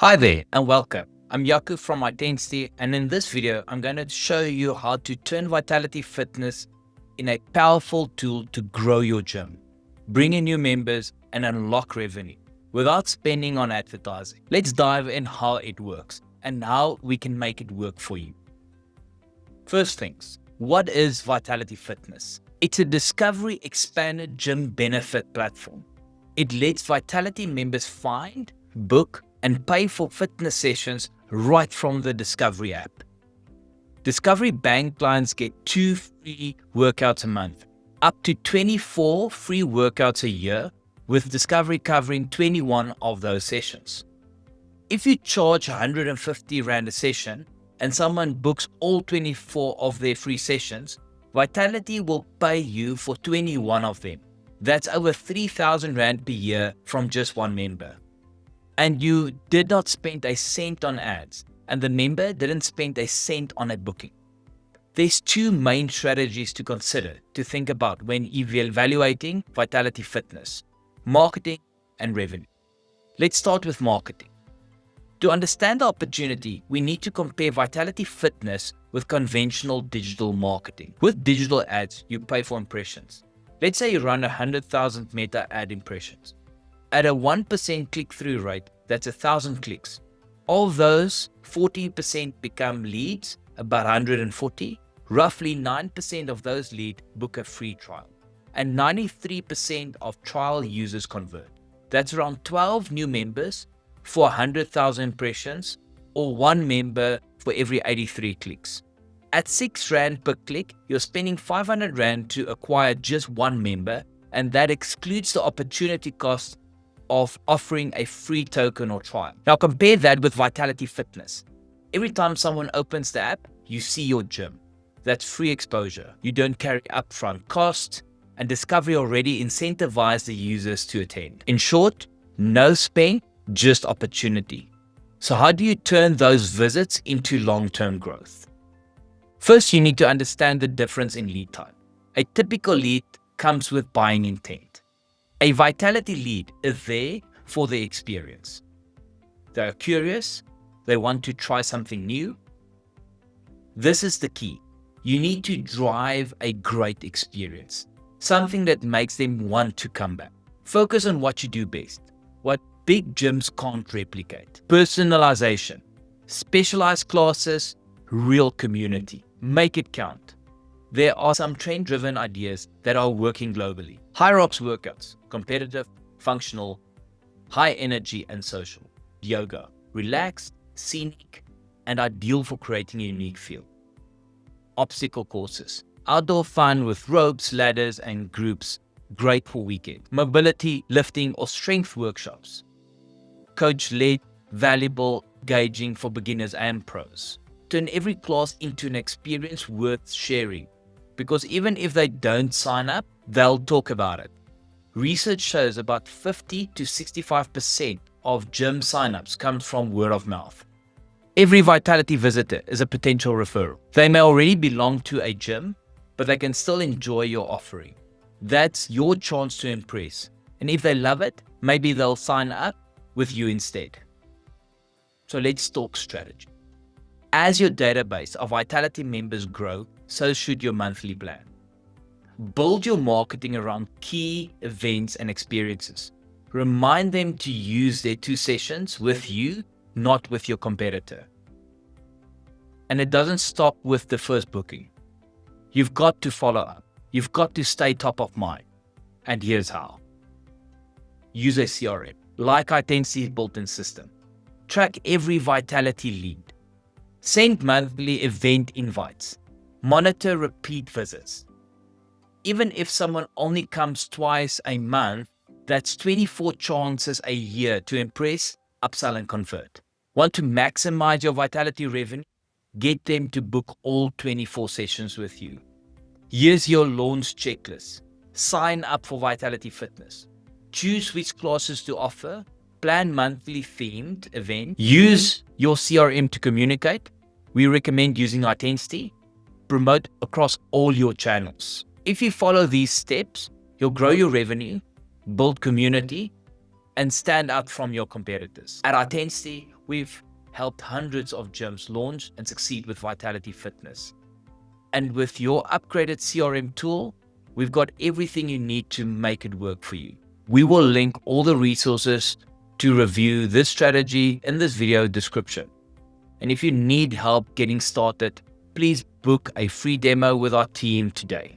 Hi there and welcome. I'm Yaku from Identity, and in this video, I'm going to show you how to turn Vitality Fitness in a powerful tool to grow your gym, bring in new members, and unlock revenue without spending on advertising. Let's dive in how it works and how we can make it work for you. First things, what is Vitality Fitness? It's a discovery expanded gym benefit platform. It lets Vitality members find, book, and pay for fitness sessions right from the Discovery app. Discovery Bank clients get 2 free workouts a month, up to 24 free workouts a year, with Discovery covering 21 of those sessions. If you charge 150 Rand a session and someone books all 24 of their free sessions, Vitality will pay you for 21 of them. That's over 3,000 Rand per year from just one member. And you did not spend a cent on ads, and the member didn't spend a cent on a booking. There's two main strategies to consider, to think about when evaluating Vitality Fitness: marketing and revenue. Let's start with marketing. To understand the opportunity, we need to compare Vitality Fitness with conventional digital marketing. With digital ads, you pay for impressions. Let's say you run 100,000 meta ad impressions. At a 1% click-through rate, that's 1,000 clicks. Of those, 40% become leads, about 140. Roughly 9% of those leads book a free trial. And 93% of trial users convert. That's around 12 new members for 100,000 impressions, or one member for every 83 clicks. At 6 Rand per click, you're spending 500 Rand to acquire just one member, and that excludes the opportunity cost of offering a free token or trial. Now compare that with Vitality Fitness. Every time someone opens the app, you see your gym. That's free exposure. You don't carry upfront costs, and Discovery already incentivizes the users to attend. In short, no spend, just opportunity. So how do you turn those visits into long-term growth? First, you need to understand the difference in lead time. A typical lead comes with buying intent. A Vitality lead is there for the experience. They are curious. They want to try something new. This is the key. You need to drive a great experience, something that makes them want to come back. Focus on what you do best, what big gyms can't replicate. Personalization, specialized classes, real community. Make it count. There are some trend-driven ideas that are working globally. Hyrox workouts, competitive, functional, high energy and social. Yoga, relaxed, scenic, and ideal for creating a unique feel. Obstacle courses, outdoor fun with ropes, ladders, and groups, great for weekend. Mobility, lifting, or strength workshops. Coach-led, valuable, engaging for beginners and pros. Turn every class into an experience worth sharing, because even if they don't sign up, they'll talk about it. Research shows about 50 to 65% of gym signups comes from word of mouth. Every Vitality visitor is a potential referral. They may already belong to a gym, but they can still enjoy your offering. That's your chance to impress. And if they love it, maybe they'll sign up with you instead. So let's talk strategy. As your database of Vitality members grow, so should your monthly plan. Build your marketing around key events and experiences. Remind them to use their 2 sessions with you, not with your competitor. And it doesn't stop with the first booking. You've got to follow up. You've got to stay top of mind. And here's how. Use a CRM, like Identity's built-in system. Track every Vitality lead. Send monthly event invites. Monitor repeat visits. Even if someone only comes twice a month, that's 24 chances a year to impress, upsell, and convert. Want to maximize your Vitality revenue? Get them to book all 24 sessions with you. Here's your launch checklist. Sign up for Vitality Fitness. Choose which classes to offer. Plan monthly themed events. Use your CRM to communicate. We recommend using Identity. Promote across all your channels. If you follow these steps, you'll grow your revenue, build community, and stand out from your competitors. At Identity, we've helped hundreds of gyms launch and succeed with Vitality Fitness. And with your upgraded CRM tool, we've got everything you need to make it work for you. We will link all the resources to review this strategy in this video description. And if you need help getting started, please book a free demo with our team today.